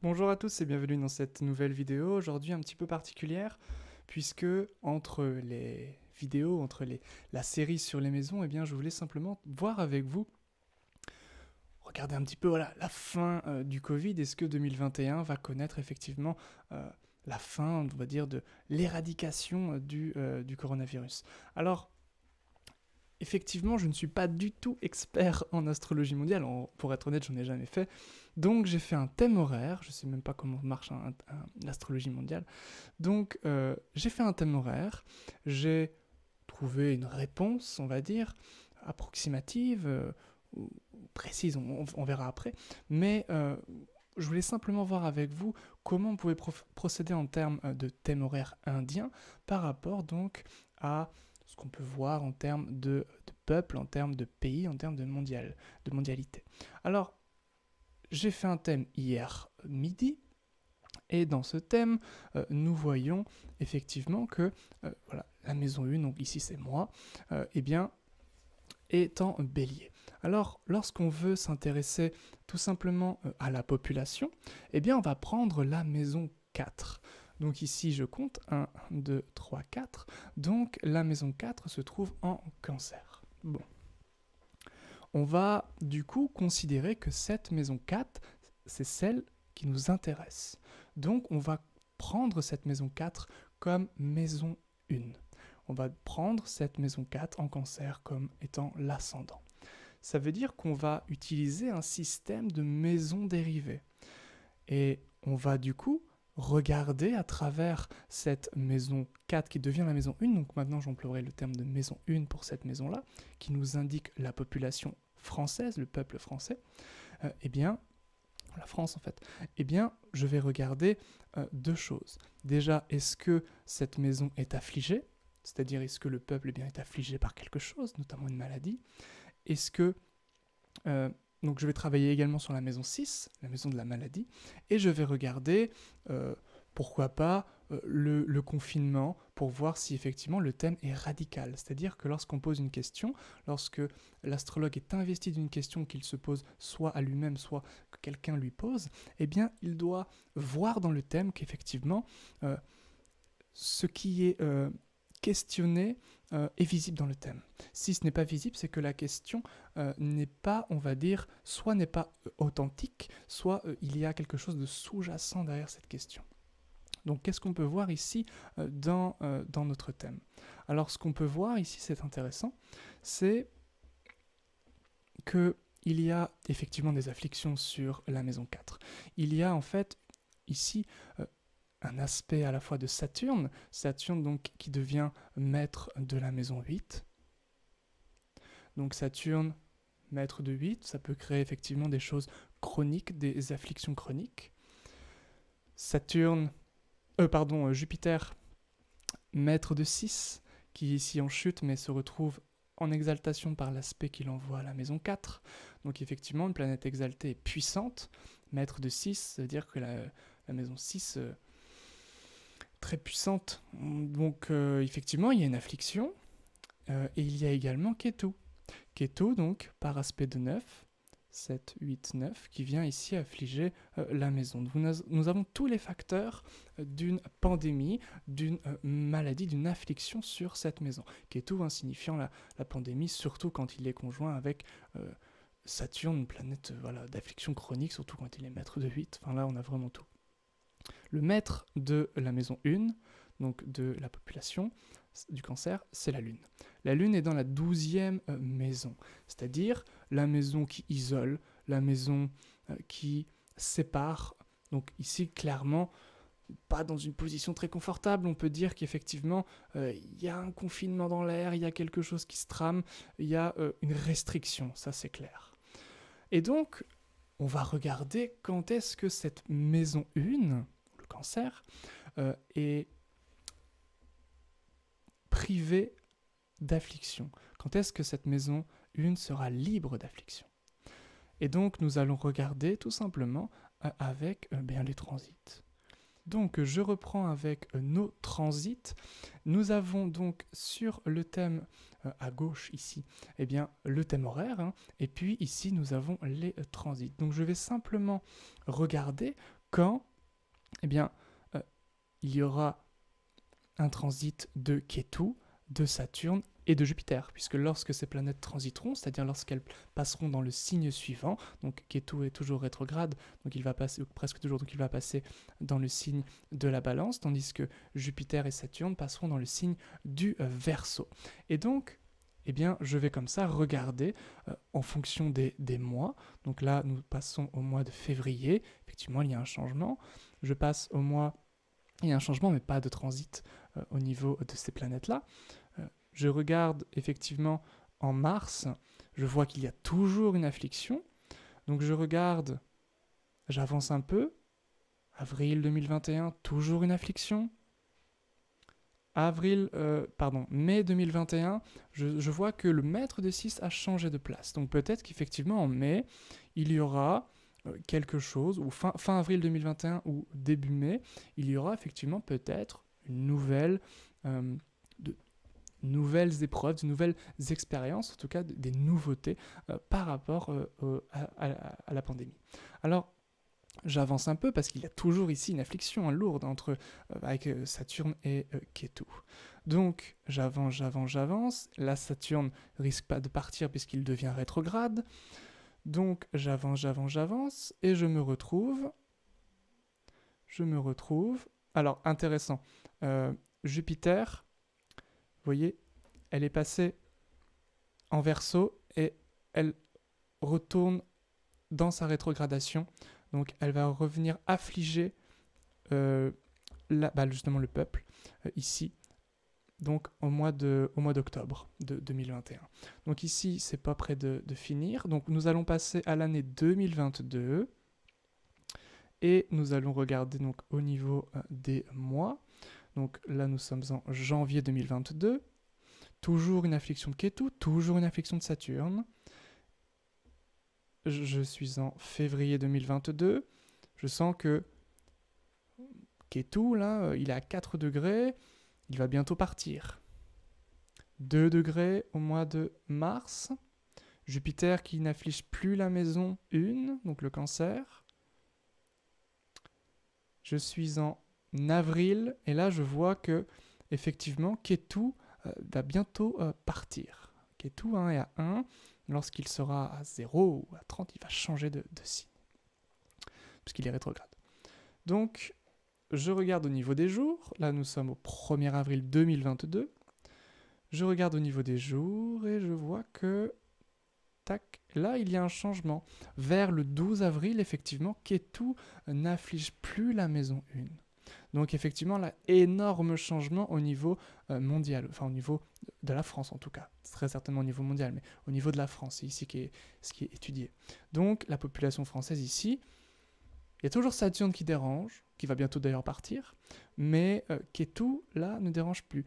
Bonjour à tous et bienvenue dans cette nouvelle vidéo, aujourd'hui un petit peu particulière, puisque entre les vidéos, la série sur les maisons, eh bien je voulais simplement voir avec vous, regarder un petit peu voilà, la fin du Covid. Est-ce que 2021 va connaître effectivement la fin, on va dire, de l'éradication du coronavirus? Alors, effectivement, je ne suis pas du tout expert en astrologie mondiale, pour être honnête, j'en ai jamais fait. Donc j'ai fait un thème horaire, je ne sais même pas comment marche l'astrologie mondiale. Donc j'ai fait un thème horaire, j'ai trouvé une réponse, on va dire, approximative, ou précise, on verra après. Mais je voulais simplement voir avec vous comment on pouvait procéder en termes de thème horaire indien par rapport donc à ce qu'on peut voir en termes de peuple, en termes de pays, en termes de mondialité. Alors, j'ai fait un thème hier midi, et dans ce thème, nous voyons effectivement que voilà, la maison 1, donc ici c'est moi, eh bien, est en bélier. Alors, lorsqu'on veut s'intéresser tout simplement à la population, eh bien, on va prendre la maison 4. Donc ici, je compte 1, 2, 3, 4. Donc, la maison 4 se trouve en cancer. Bon. On va du coup considérer que cette maison 4, c'est celle qui nous intéresse. Donc, on va prendre cette maison 4 comme maison 1. On va prendre cette maison 4 en cancer comme étant l'ascendant. Ça veut dire qu'on va utiliser un système de maisons dérivées. Et on va du coup regarder à travers cette maison 4 qui devient la maison 1, donc maintenant j'emploierai le terme de maison 1 pour cette maison-là, qui nous indique la population française, le peuple français, eh bien, la France en fait, eh bien, je vais regarder deux choses. Déjà, est-ce que cette maison est affligée? C'est-à-dire, est-ce que le peuple eh bien, est affligé par quelque chose, notamment une maladie? Est-ce que... donc je vais travailler également sur la maison 6, la maison de la maladie, et je vais regarder, pourquoi pas, le confinement, pour voir si effectivement le thème est radical. C'est-à-dire que lorsqu'on pose une question, lorsque l'astrologue est investi d'une question qu'il se pose soit à lui-même, soit que quelqu'un lui pose, eh bien il doit voir dans le thème qu'effectivement, ce qui est questionné est visible dans le thème. Si ce n'est pas visible, c'est que la question n'est pas, on va dire, soit n'est pas authentique, soit il y a quelque chose de sous-jacent derrière cette question. Donc qu'est-ce qu'on peut voir ici dans notre thème? Alors ce qu'on peut voir ici, c'est intéressant, c'est qu'il y a effectivement des afflictions sur la maison 4. Il y a en fait ici un aspect à la fois de Saturne, Saturne donc qui devient maître de la maison 8. Donc Saturne, maître de 8, ça peut créer effectivement des choses chroniques, des afflictions chroniques. Jupiter, maître de 6, qui est ici en chute mais se retrouve en exaltation par l'aspect qu'il envoie à la maison 4. Donc effectivement, une planète exaltée est puissante. Maître de 6, ça veut dire que la maison 6... très puissante. Donc effectivement, il y a une affliction. Et il y a également Ketu. Ketu, donc, par aspect de 9, 7, 8, 9, qui vient ici affliger la maison. Donc, nous avons tous les facteurs d'une pandémie, d'une maladie, d'une affliction sur cette maison. Ketu signifiant la pandémie, surtout quand il est conjoint avec Saturne, une planète d'affliction chronique, surtout quand il est maître de 8. Enfin là, on a vraiment tout. Le maître de la maison 1, donc de la population du cancer, c'est la Lune. La Lune est dans la 12e maison, c'est-à-dire la maison qui isole, la maison qui sépare. Donc ici, clairement, pas dans une position très confortable, on peut dire qu'effectivement, il y a un confinement dans l'air, il y a quelque chose qui se trame, il y a une restriction, ça c'est clair. Et donc, on va regarder quand est-ce que cette maison 1, le cancer, est privée d'affliction. Quand est-ce que cette maison 1 sera libre d'affliction? Et donc, nous allons regarder tout simplement avec les transits. Donc, je reprends avec nos transits. Nous avons donc sur le thème à gauche ici, eh bien, le thème horaire, et puis ici, nous avons les transits. Donc, je vais simplement regarder quand eh bien, il y aura un transit de Kétou, de Saturne et de Jupiter, puisque lorsque ces planètes transiteront, c'est-à-dire lorsqu'elles passeront dans le signe suivant, donc Kétou est toujours rétrograde, donc il va passer, ou presque toujours, donc il va passer dans le signe de la Balance, tandis que Jupiter et Saturne passeront dans le signe du Verseau. Et donc, eh bien, je vais comme ça regarder en fonction des mois. Donc là, nous passons au mois de février. Effectivement, il y a un changement. Je passe au mois... Il y a un changement, mais pas de transit au niveau de ces planètes-là. Je regarde effectivement en mars. Je vois qu'il y a toujours une affliction. Donc je regarde, j'avance un peu. Avril 2021, toujours une affliction. Mai 2021, je vois que le maître de 6 a changé de place. Donc peut-être qu'effectivement en mai, il y aura quelque chose, ou fin avril 2021 ou début mai, il y aura effectivement peut-être une nouvelles épreuves, de nouvelles expériences, en tout cas des nouveautés par rapport à la pandémie. Alors, j'avance un peu parce qu'il y a toujours ici une affliction lourde avec Saturne et Kétou. Donc j'avance. Là, Saturne risque pas de partir puisqu'il devient rétrograde. Donc j'avance et je me retrouve. Alors intéressant. Jupiter, vous voyez, elle est passée en Verseau et elle retourne dans sa rétrogradation. Donc elle va revenir affliger justement le peuple ici, donc au mois d'octobre de 2021. Donc ici, c'est pas près de finir. Donc nous allons passer à l'année 2022 et nous allons regarder donc au niveau des mois. Donc là, nous sommes en janvier 2022. Toujours une affliction de Kétou, toujours une affliction de Saturne. Je suis en février 2022. Je sens que Kétou, là, il est à 4 degrés. Il va bientôt partir. 2 degrés au mois de mars. Jupiter qui n'afflige plus la maison 1, donc le Cancer. Je suis en avril. Et là, je vois que, effectivement, Kétou va bientôt partir. Kétou est à 1. Lorsqu'il sera à 0 ou à 30, il va changer de signe, puisqu'il est rétrograde. Donc, je regarde au niveau des jours. Là, nous sommes au 1er avril 2022. Je regarde au niveau des jours et je vois que, tac, là, il y a un changement. Vers le 12 avril, effectivement, Kétou n'afflige plus la maison 1. Donc effectivement, là, énorme changement au niveau mondial, enfin au niveau de la France en tout cas, très certainement au niveau mondial, mais au niveau de la France, c'est ici ce qui est étudié. Donc la population française ici, il y a toujours Saturne qui dérange, qui va bientôt d'ailleurs partir, mais Kétou, là, ne dérange plus.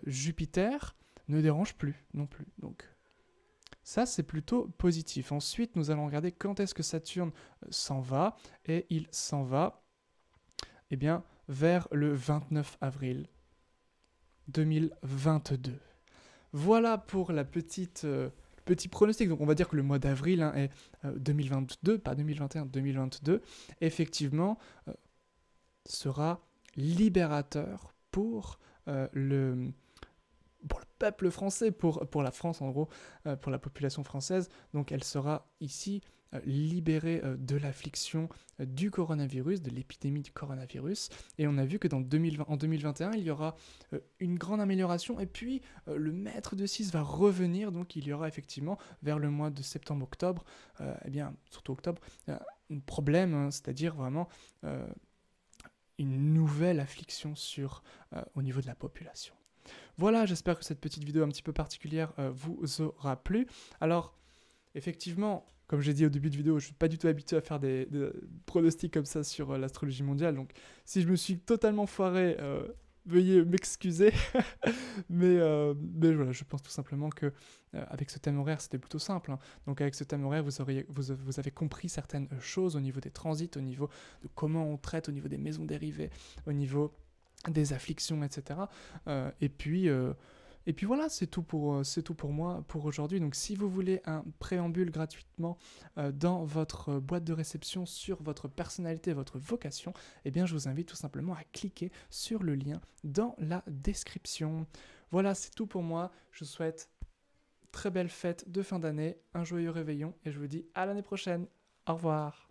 Jupiter ne dérange plus non plus, donc ça, c'est plutôt positif. Ensuite, nous allons regarder quand est-ce que Saturne s'en va, et il s'en va, eh bien, vers le 29 avril 2022. Voilà pour la petit pronostic. Donc on va dire que le mois d'avril est 2022, pas 2021, 2022, effectivement, sera libérateur pour le peuple français, pour la France en gros, pour la population française. Donc elle sera ici libérée de l'affliction du coronavirus, de l'épidémie du coronavirus. Et on a vu que en 2021, il y aura une grande amélioration. Et puis le maître de 6 va revenir. Donc il y aura effectivement vers le mois de septembre-octobre, surtout octobre, un problème, c'est-à-dire vraiment une nouvelle affliction au niveau de la population. Voilà, j'espère que cette petite vidéo un petit peu particulière vous aura plu. Alors, effectivement, comme j'ai dit au début de vidéo, je ne suis pas du tout habitué à faire des pronostics comme ça sur l'astrologie mondiale. Donc, si je me suis totalement foiré, veuillez m'excuser. mais voilà, je pense tout simplement que avec ce thème horaire, c'était plutôt simple. Hein. Donc, avec ce thème horaire, vous avez compris certaines choses au niveau des transits, au niveau de comment on traite, au niveau des maisons dérivées, au niveau des afflictions, etc. Et puis Et puis voilà, c'est tout pour moi pour aujourd'hui. Donc si vous voulez un préambule gratuitement dans votre boîte de réception sur votre personnalité, votre vocation, eh bien je vous invite tout simplement à cliquer sur le lien dans la description. Voilà, c'est tout pour moi. Je vous souhaite très belle fête de fin d'année, un joyeux réveillon et je vous dis à l'année prochaine. Au revoir.